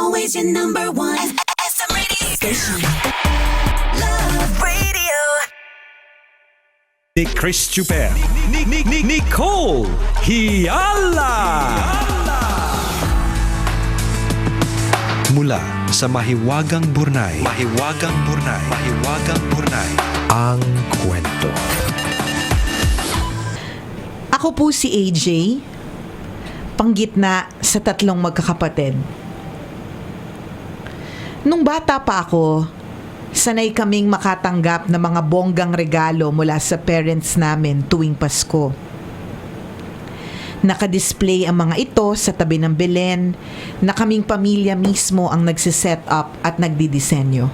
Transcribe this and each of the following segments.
always your number one. SM radio station. Love Radio. Ni Chris Chuper, Nicole Hiala. Mula sa Mahiwagang Burnay, ang kwento. Ako po si AJ, panggitna sa tatlong magkakapatid. Nung bata pa ako, sanay kaming makatanggap ng mga bonggang regalo mula sa parents namin tuwing Pasko. Nakadisplay ang mga ito sa tabi ng Belen na kaming pamilya mismo ang nagsiset up at nagdidisenyo.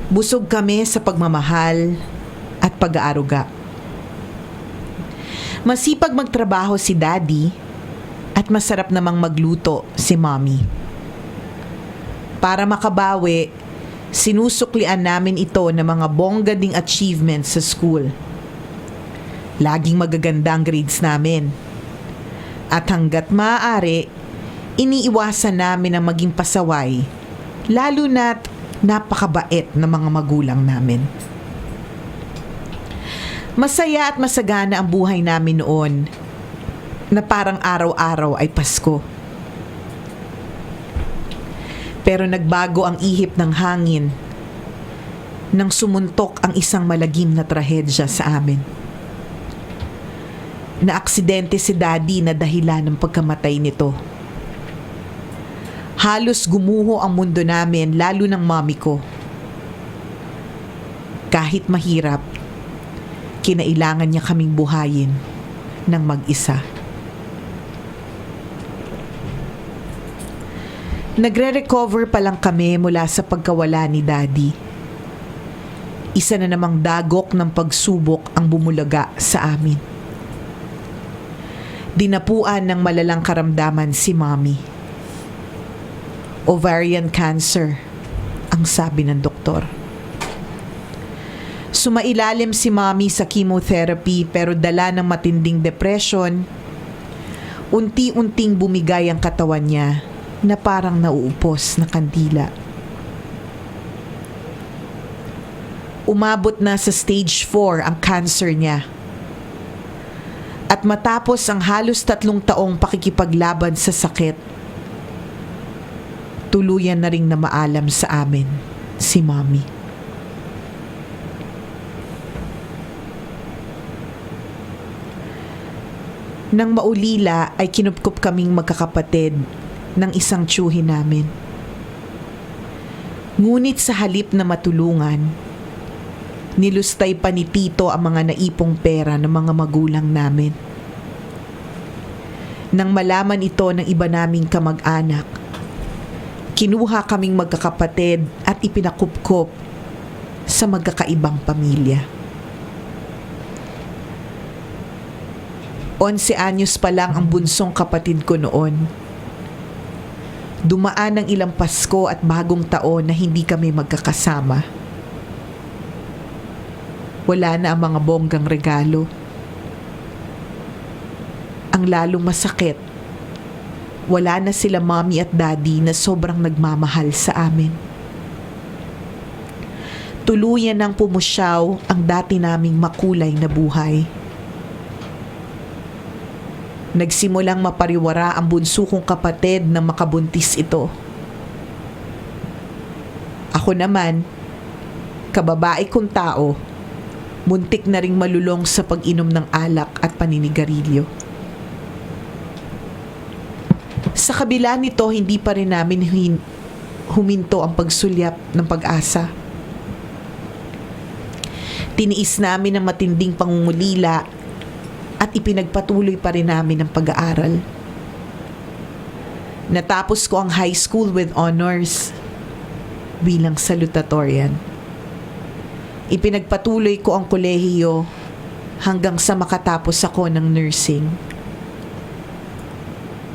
Busog kami sa pagmamahal at pag-aaruga. Masipag magtrabaho si Daddy at masarap namang magluto si Mommy. Para makabawi, sinusuklian namin ito ng mga bongga ding achievements sa school. Laging magaganda ang grades namin. At hanggat maaari, iniiwasan namin ang maging pasaway, lalo na't napakabait na mga magulang namin. Masaya at masagana ang buhay namin noon na parang araw-araw ay Pasko. Pero nagbago ang ihip ng hangin nang sumuntok ang isang malagim na trahedya sa amin. Naaksidente si Daddy na dahilan ng pagkamatay nito. Halos gumuho ang mundo namin, lalo ng mommy ko. Kahit mahirap, kinailangan niya kaming buhayin ng mag-isa. Nagre-recover pa lang kami mula sa pagkawala ni Daddy. Isa na namang dagok ng pagsubok ang bumulaga sa amin. Dinapuan ng malalang karamdaman si Mommy. Ovarian cancer, ang sabi ng doktor. Sumailalim si Mommy sa chemotherapy pero dala ng matinding depression, unti-unting bumigay ang katawan niya na parang nauupos na kandila. Umabot na sa stage 4 ang cancer niya. At matapos ang halos 3 taong pakikipaglaban sa sakit, tuluyan na ring namaalam sa amin si Mommy. Nang maulila ay kinupkup kaming magkakapatid ng isang tiyuhin namin. Ngunit sa halip na matulungan, nilustay pa ni Tito ang mga naipong pera ng mga magulang namin. Nang malaman ito ng iba naming kamag-anak, kinuha kaming magkakapatid at ipinakupkop sa magkakaibang pamilya. 11 anyos pa lang ang bunsong kapatid ko noon. Dumaan ang ilang Pasko at bagong taon na hindi kami magkakasama. Wala na ang mga bonggang regalo. Ang lalong masakit, wala na sila Mommy at Daddy na sobrang nagmamahal sa amin. Tuluyan nang pumusyaw ang dati naming makulay na buhay. Nagsimulang mapariwara ang bunso kong kapatid na makabuntis ito. Ako naman, kababae kong tao, muntik na ring malulong sa pag-inom ng alak at paninigarilyo. Sa kabila nito, hindi pa rin namin huminto ang pagsulyap ng pag-asa. Tiniis namin ang matinding pangungulila at ipinagpatuloy pa rin namin ang pag-aaral. Natapos ko ang high school with honors bilang salutatorian. Ipinagpatuloy ko ang kolehiyo hanggang sa makatapos ako ng nursing.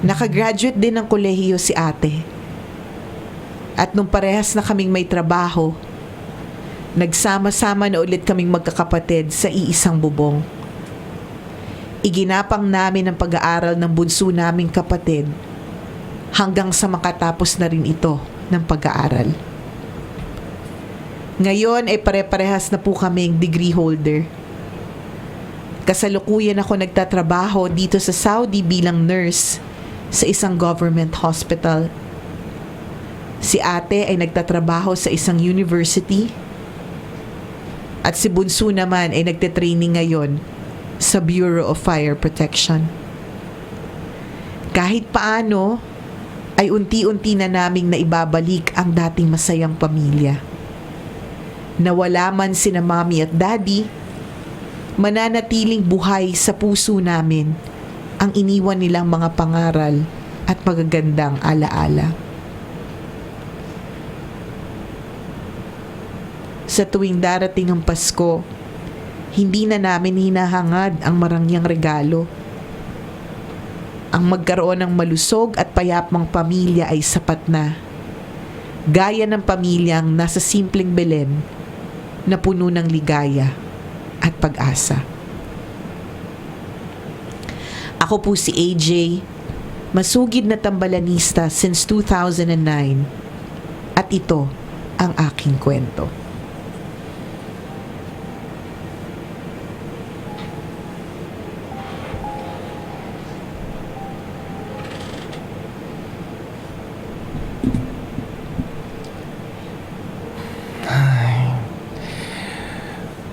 Nakagraduate din ng kolehiyo si ate. At nung parehas na kaming may trabaho, nagsama-sama na ulit kaming magkakapatid sa iisang bubong. Iginapang namin ang pag-aaral ng bunso naming kapatid hanggang sa makatapos na rin ito ng pag-aaral. Ngayon ay pare-parehas na po kaming degree holder. Kasalukuyan ako nagtatrabaho dito sa Saudi bilang nurse sa isang government hospital. Si ate ay nagtatrabaho sa isang university at si bunso naman ay nagte-training ngayon sa Bureau of Fire Protection. Kahit paano ay unti-unti na naming naibabalik ang dating masayang pamilya. Nawala man sina mommy at daddy, mananatiling buhay sa puso namin ang iniwan nilang mga pangaral at magagandang alaala. Sa tuwing darating ang Pasko, hindi na namin hinahangad ang marangyang regalo. Ang magkaroon ng malusog at payapang pamilya ay sapat na. Gaya ng pamilyang nasa simpleng Belen na puno ng ligaya at pag-asa. Ako po si AJ, masugid na tambalanista since 2009 at ito ang aking kwento.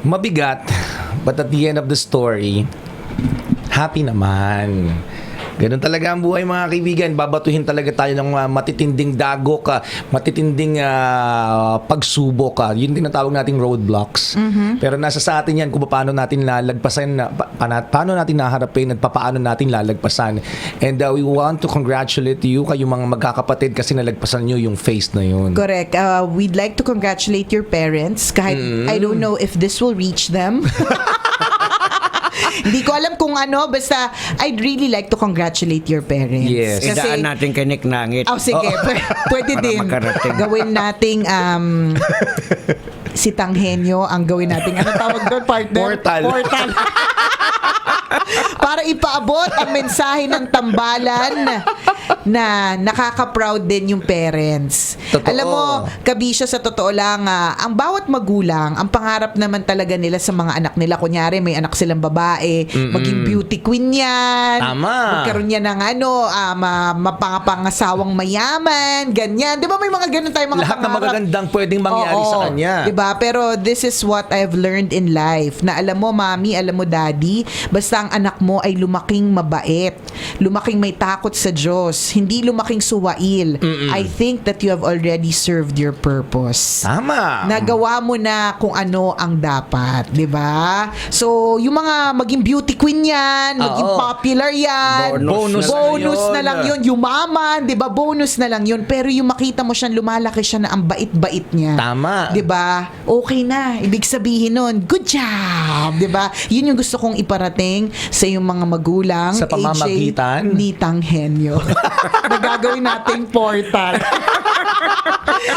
Mabigat, but at the end of the story, happy naman. Ganun talaga ang buhay, mga kaibigan. Babatuhin talaga tayo ng matitinding dagok, matitinding pagsubok. Yun din ang tawag nating roadblocks. Pero nasa sa atin yan kung paano natin lalagpasan, paano natin naharapin at paano natin lalagpasan. And we want to congratulate you, kayong mga magkakapatid, kasi nalagpasan nyo yung phase na yun. Correct. We'd like to congratulate your parents. Kahit I don't know if this will reach them. Hindi ko alam kung ano, basta I'd really like to congratulate your parents. Yes. Idaan natin kay Nick Nangit. Oh, sige. Pwede Para din. makarating. Gawin nating si Tanghenyo ang gawin nating ano tawag doon, partner? Portal. Para ipaabot ang mensahe ng tambalan na nakaka-proud din yung parents. Totoo. Alam mo, Kabisya, sa totoo lang, ang bawat magulang, ang pangarap naman talaga nila sa mga anak nila, kunyari may anak silang babae, maging beauty queen yan. Tama. Magkaroon niya ng mapangasawang mayaman, ganyan. Di ba may mga ganun tayo mga Lahat na pangarap? magagandang pwedeng mangyari Oo, sa kanya. Diba? Pero this is what I've learned in life. Na alam mo, mami, alam mo, daddy, basta ang anak mo ay lumaking mabait, lumaking may takot sa Diyos, hindi lumaking suwail. I think that you have already served your purpose. Tama. Nagawa mo na kung ano ang dapat, 'di ba? So, yung mga maging beauty queen 'yan, maging Oo. popular 'yan. Bonus na lang 'yun, yumaman, 'di ba? Bonus na lang 'yun. Pero yung makita mo siya lumalaki siya na ang bait-bait niya. Tama. 'Di ba? Okay na. Ibig sabihin nun, good job, 'di ba? Yun yung gusto kong iparating sa yung mga magulang, Sa pamamagitan? AJ, ni Tanghenyo. Nagagawin nating portal.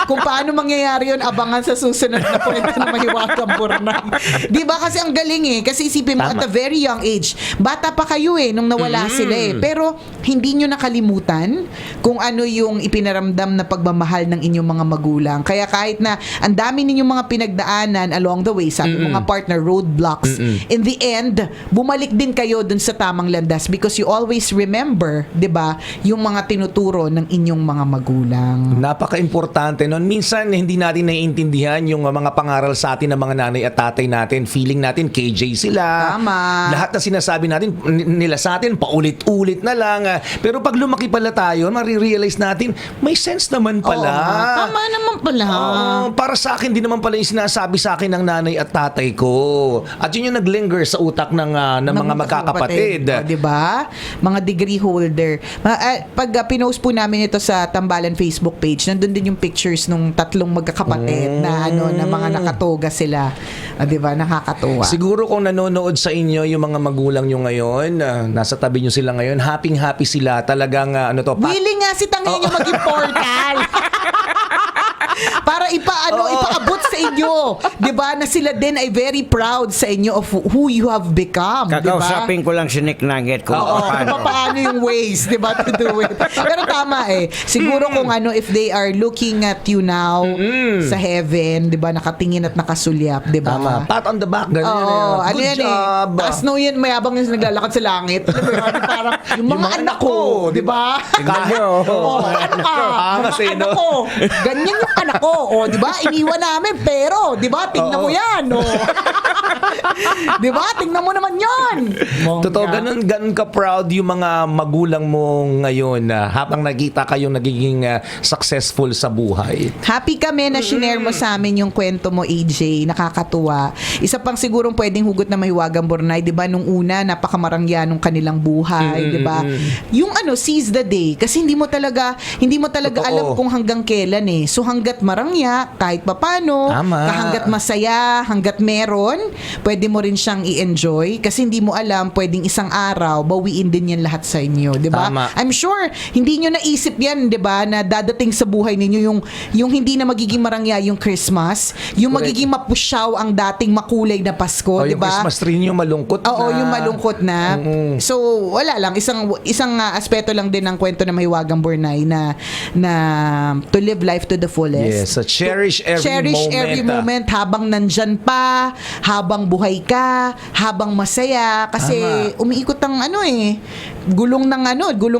Kung paano mangyayari yun, abangan sa susunod na kwento na Mahiwagang Burnay. Di ba? Kasi ang galing eh. Kasi isipin mo, Tama. at a very young age, bata pa kayo eh, nung nawala sila eh. Pero hindi nyo nakalimutan kung ano yung ipinaramdam na pagmamahal ng inyong mga magulang. Kaya kahit na ang dami ninyong mga pinagdaanan along the way, sabi mga partner, roadblocks, in the end, bumalik din kayo dun sa tamang landas because you always remember, di ba, yung mga tinuturo ng inyong mga magulang. Napaka-importante nun. Minsan, hindi natin naiintindihan yung mga pangaral sa atin ng mga nanay at tatay natin. Feeling natin, KJ sila. Tama. Lahat na sinasabi natin, nila sa atin, paulit-ulit na lang. Pero pag lumaki pala tayo, marirealize natin, may sense naman pala. Oo, tama naman pala. Para sa akin, din naman pala yung sinasabi sa akin ng nanay at tatay ko. At yun yung naglinger sa utak ng mga magkakapatid. O, diba? Mga degree holder. Pag pinost po namin ito sa Tambalan Facebook page, nandun din yung pictures nung tatlong magkakapatid na na mga nakatoga sila. Diba? Nakakatuwa. Siguro kung nanonood sa inyo yung mga magulang nyo ngayon, nasa tabi nyo sila ngayon, happy sila. Talagang Willing nga si Tanghenyo maging portal. Para ipaabot sa inyo nyo, 'di ba, na sila din ay very proud sa inyo of who you have become, 'di ba? Kakausapin ko lang si Nick Nangit kung Oo, paano. paano yung ways, 'di ba, to do it. Pero tama siguro kung if they are looking at you now sa heaven, 'di ba, nakatingin at nakasulyap, 'di ba? Tama. Pat on the back. Ganun Oo, yun. ano Good yan job. Taas no yan, mayabang yung naglalakad sa langit. Alam mo yun, parang, yung mga anak ko, di ba? Tingnan nyo. Oo, ano ka? Angas Mga eh, anak no? ko. Ganyan yung anak ko. O, di ba? Iniwan namin, pero, di ba? Tingnan mo yan. O. Di ba? Tingnan mo naman yan. Totoo, ganun ka proud yung mga magulang mo ngayon habang nakita kayong nagiging successful sa buhay. Happy kami na shinare mo sa amin yung kwento mo, AJ. Nakakatuwa. Isa pang sigurong pwedeng hugot na mahiwagang Bornay, 'di ba? Nung una, napakamarangya nung kanilang buhay, 'di ba? Yung seize the day kasi hindi mo talaga Totoo. alam kung hanggang kailan eh. So hangga't marangya, kahit papano, Tama. hangga't masaya, hangga't meron, pwede mo rin siyang i-enjoy kasi hindi mo alam, pwedeng isang araw bawiin din yan lahat sa inyo, 'di ba? Tama. I'm sure hindi nyo naisip yan, 'di ba, na dadating sa buhay ninyo yung hindi na magiging marangya yung Christmas, yung Correct. magiging mapusyaw ang dating makulay na Pasko, O, 'di yung ba? Christmas tree niyo malungkot na. Oo, yung malungkot na. So, wala lang, isang aspeto lang din ng kwento na Mahiwagang Bornay na to live life to the fullest. Yes, so cherish every moment. Moment habang nandyan pa, habang buhay ka, habang masaya kasi Tama. umiikot ang gulong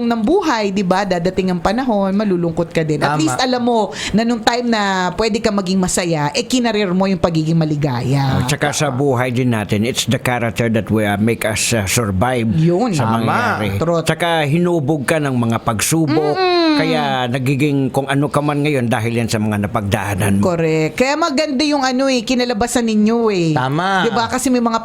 ng buhay, 'di ba? Dadating ang panahon, malulungkot ka din. At Tama. least alam mo na nung time na pwede ka maging masaya, kinarir mo yung pagiging maligaya. Tsaka sa buhay din natin, it's the character that will make us survive Yun. sa Tama. mangyayari. True. Tsaka hinubog ka ng mga pagsubok, kaya nagiging kung ano ka man ngayon dahil yan sa mga napagdaanan mo. Correct. Kaya maganda yung kinalabasan ninyo Tama. 'Di ba? Kasi may mga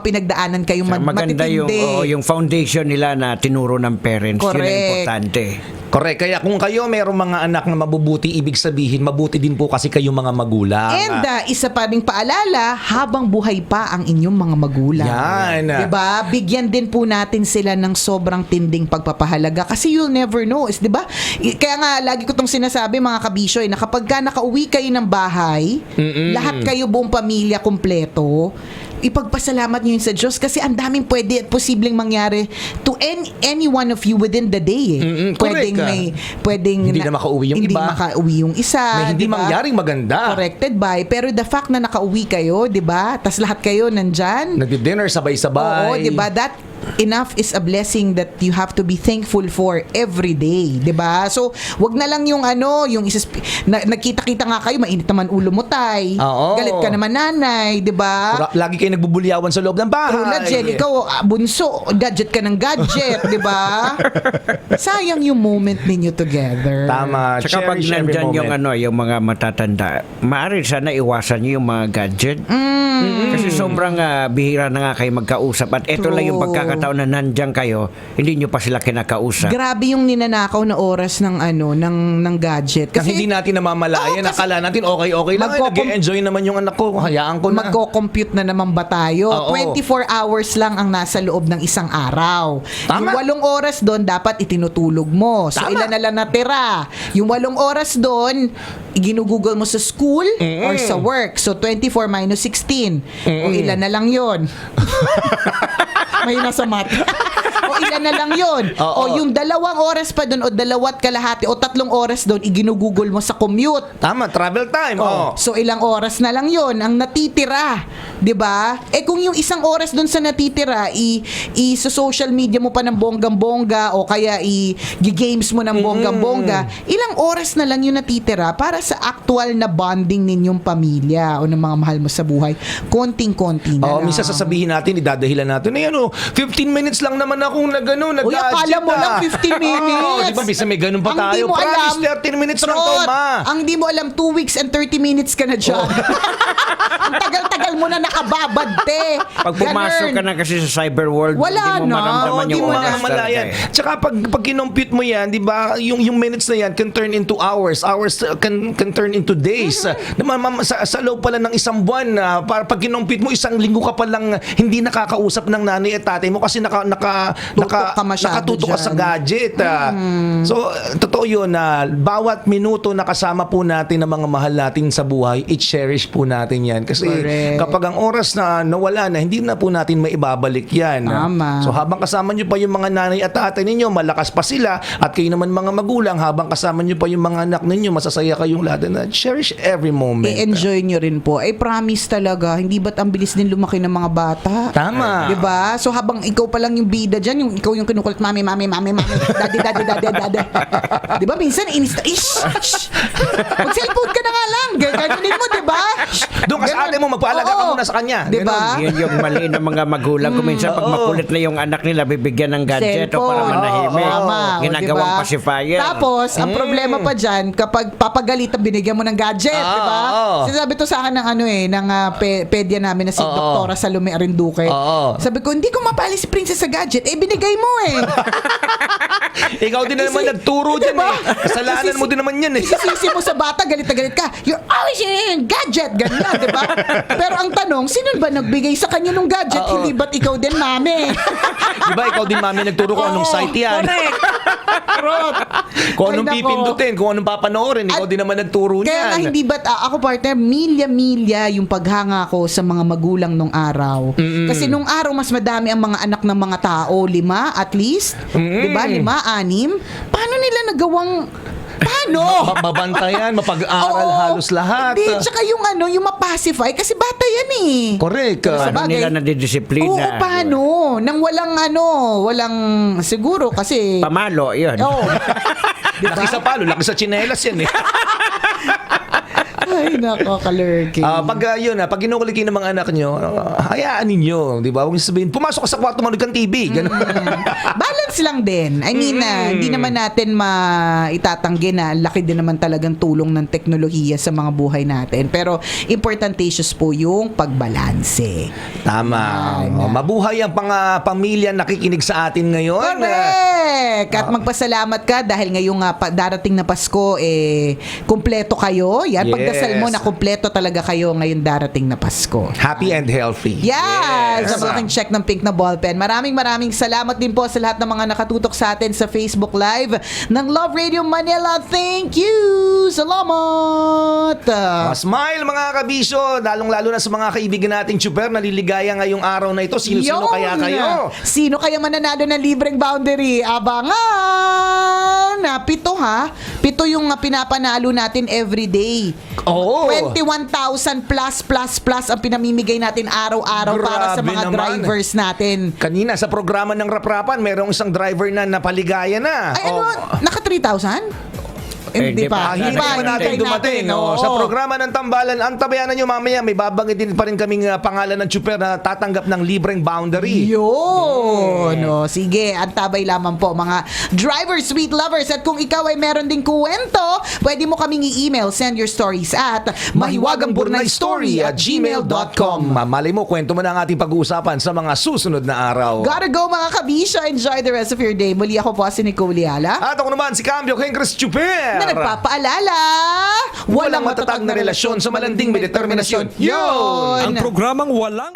pinagdaanan kayong Maganda matitindi. yung foundation nila na tinuro ng parents. Yun ang Correct. importante. Correct. Kaya kung kayo mayroong mga anak na mabubuti, ibig sabihin, mabuti din po kasi kayong mga magulang. And isa pa ring paalala, habang buhay pa ang inyong mga magulang. Yan. 'Di ba? Bigyan din po natin sila ng sobrang tinding pagpapahalaga kasi you'll never know, 'di ba? Kaya nga lagi ko tong sinasabi mga kabisyo na kapag ka nakauwi kayo ng bahay, lahat kayo buong pamilya kumpleto, ipagpasalamat nyo yun sa Diyos kasi ang daming pwede at posibleng mangyari to any one of you within the day. Correct. Pwedeng Hindi na makauwi yung hindi iba. makauwi yung isa. May hindi diba? mangyaring maganda. Corrected by. Pero the fact na nakauwi kayo, di ba? Tas lahat kayo nandyan. Nagdi-dinner sabay-sabay. Oo, di ba? That enough is a blessing that you have to be thankful for every day, 'di ba? So, wag na lang yung nagkita-kita nga kayo, mainit naman ulo mo, tay. Oo. Galit ka naman, nanay, 'di ba? Lagi kayo nagbubulyawan sa loob ng bahay. True na, Jen, ikaw, bunso, gadget ka ng gadget, 'di ba? Sayang yung moment ninyo together. Tama. Tsaka pag Cherish every nandyan moment. yung mga matatanda, maaari sana iwasan nyo yung mga gadget. Kasi sobrang bihira na nga kayo magkausap at ito True. lang yung pagkakataon na nandyan kayo, hindi nyo pa sila kinakausap. Grabe yung ninanakaw na oras ng ng gadget. Kasi hindi natin namamalayan. Oo, kasi Akala natin okay lang. Nag-enjoy naman yung anak ko. Hayaan ko na. magko-compute na naman ba tayo? Oo. 24 hours lang ang nasa loob ng isang araw. Tama. Yung 8 oras doon dapat itinutulog mo. So Tama. ilan na lang natira? Yung 8 oras doon, ginugugol mo sa school or sa work. So 24 minus 16. O ilan na lang yon? May nasa math. O ilan na lang yon? Oo. O yung 2 oras pa doon o 2 kalahati o 3 oras doon, iginugugol mo sa commute. Tama, travel time. Oh. So ilang oras na lang 'yon ang natitira, 'di ba? Kung yung 1 oras doon sa natitira i-social media mo pa ng bonggang-bongga o kaya i-games mo ng bonggang-bongga, ilang oras na lang yung natitira para sa actual na bonding ninyong pamilya o ng mga mahal mo sa buhay. Konting-konti na lang. Minsan sasabihin natin, idadahilan natin, 15 minutes lang naman akong nag-gadget. Uy, akala mo lang 15 minutes. Di ba, bisa may ganun pa Ang tayo. di mo Promise, alam, 13 minutes lang to, Trot, ma. Ang di mo alam, 2 weeks and 30 minutes ka na dyan. Ang tagal-tagal mo na nakababad, te. Pag pumasok ka na kasi sa cyber world, Wala hindi mo na. maramdaman Hindi yung mo oras na. Mamalayan. talaga. Tsaka pag kinompute mo yan, di ba, yung minutes na yan can turn into hours. Hours can turn into days. Sa loob pala ng isang buwan, para pag kinompute mo, 1 linggo ka palang hindi nakakausap ng nanay at tatay mo kasi Tutok ka masyado nakatutok ka sa dyan. gadget. So, totoo totoo yun na bawat minuto na kasama po natin ng mga mahal natin sa buhay, i-cherish po natin yan. Kasi Correct. kapag ang oras na nawala na, hindi na po natin maibabalik yan. Tama. So habang kasama nyo pa yung mga nanay at tatay ninyo, malakas pa sila, at kayo naman mga magulang, habang kasama nyo pa yung mga anak ninyo, masasaya kayong lahat na cherish every moment. I-enjoy nyo rin po. Ay, promise talaga, hindi ba't ang bilis din lumaki ng mga bata? Tama. Diba? So habang ikaw pa lang yung bida dyan, yung ikaw yung kinukulit, mami, daddy. Diba? Minsan, mag-cellphone ka na nga lang. Gaganin mo, diba? Doon ka sa ate mo, magpaalaga ka Oo. muna sa kanya. Diba? Yun yung mali ng mga magulang. Kung minsan pag makulit na yung anak nila, bibigyan ng gadget o para Cellphone. manahimik. Tama. O, Ginagawang diba? pacifier. Tapos, ang problema pa dyan, kapag papagalitan, binigyan mo ng gadget, Oo, diba? oo. Sinasabi to sa akin ng pedya namin na si Oo. Doktora Salome Arinduque. Oo. Sabi ko, hindi ko mapali si Princess sa gadget. Eh, binigay mo eh. Ikaw din na naman Kasi- nagturo dyan diba? eh. Kasalanan mo din naman yan eh. Isisisi mo sa bata, galit na galit ka. You're always in gadget. Ganyan, di ba? Pero ang tanong, sino ba nagbigay sa kanya ng gadget? Oo. Hindi ba't ikaw din, mami? Diba ikaw din mami nagturo kung anong Oo, site yan. Correct. Correct. Kung anong Ay, nako. pipindutin, kung anong papanoorin, ikaw At- din naman nagturo niyan. Kaya nga hindi ba't ako partner, milya-milya yung paghanga ko sa mga magulang nung araw. Kasi nung araw mas madami ang mga anak ng mga tao, 5 at least. 'Di ba? 5, 6. Paano nila nagawang Mabantayan, mapag-aral Oo. halos lahat. Hindi, tsaka yung yung mapacify kasi bata yan eh. Correct. Paano Sabagay. nila nadidisiplina? Oo, paano? Nang walang siguro kasi Pamalo, yun. Oo. Laki sa palo, laki sa tsinelas yan eh. Ay, nako, kalurky. Pag kinukulit kayo ng mga anak nyo, hayaan ninyo, di ba? Huwag niyo sabihin, pumasok ka sa kwarto, manood kang TV. Ganun. Balance lang din. I mean, hindi naman natin maitatanggi na laki din naman talagang tulong ng teknolohiya sa mga buhay natin. Pero importantatious po yung pagbalanse. Tama. Mabuhay ang pamilya nakikinig sa atin ngayon. Correct! At magpasalamat ka dahil ngayong darating na Pasko, kumpleto kayo. Yan, Yes. pagdasal mo na kumpleto talaga kayo ngayong darating na Pasko. Happy and healthy. Yes! Sa malaking check ng pink na ballpen. Maraming salamat din po sa lahat ng mga nakatutok sa atin sa Facebook Live ng Love Radio Manila. Thank you! Salamat! Smile mga kabisyo, lalong-lalo na sa mga kaibigan nating Chuper, naliligaya ngayong araw na ito. Sino-sino Yun! kaya kayo? Sino kaya mananalo ng libreng boundary? Abangan! 7 yung pinapanalo natin everyday. Oo. 21,000 plus ang pinamimigay natin araw-araw para sa Grabe mga naman. drivers natin. Kanina sa programa ng Raprapan, merong isang driver na napaligaya na. Ay, ano? Naka 3,000? Hindi pa. Hindi pa natin dumating. Oo. Sa programa ng Tambalan, ang tabayanan nyo mamaya, may babanggitin pa rin kaming pangalan ng Chuper na tatanggap ng libreng boundary. Yun. Sige, antabay lamang po mga drivers, sweet lovers. At kung ikaw ay meron ding kuwento, pwede mo kaming i-email. Send your stories at mahiwagangburnaystory@gmail.com. Malay mo, kwento mo na ang ating pag-uusapan sa mga susunod na araw. Gotta go mga kabisyo. Enjoy the rest of your day. Muli ako po si Nicole Liala. At ako naman si Cambio Kengres Chuper. Na nagpapaalala, Walang matatag na relasyon sa malanding may determinasyon. Yun! Ang programang walang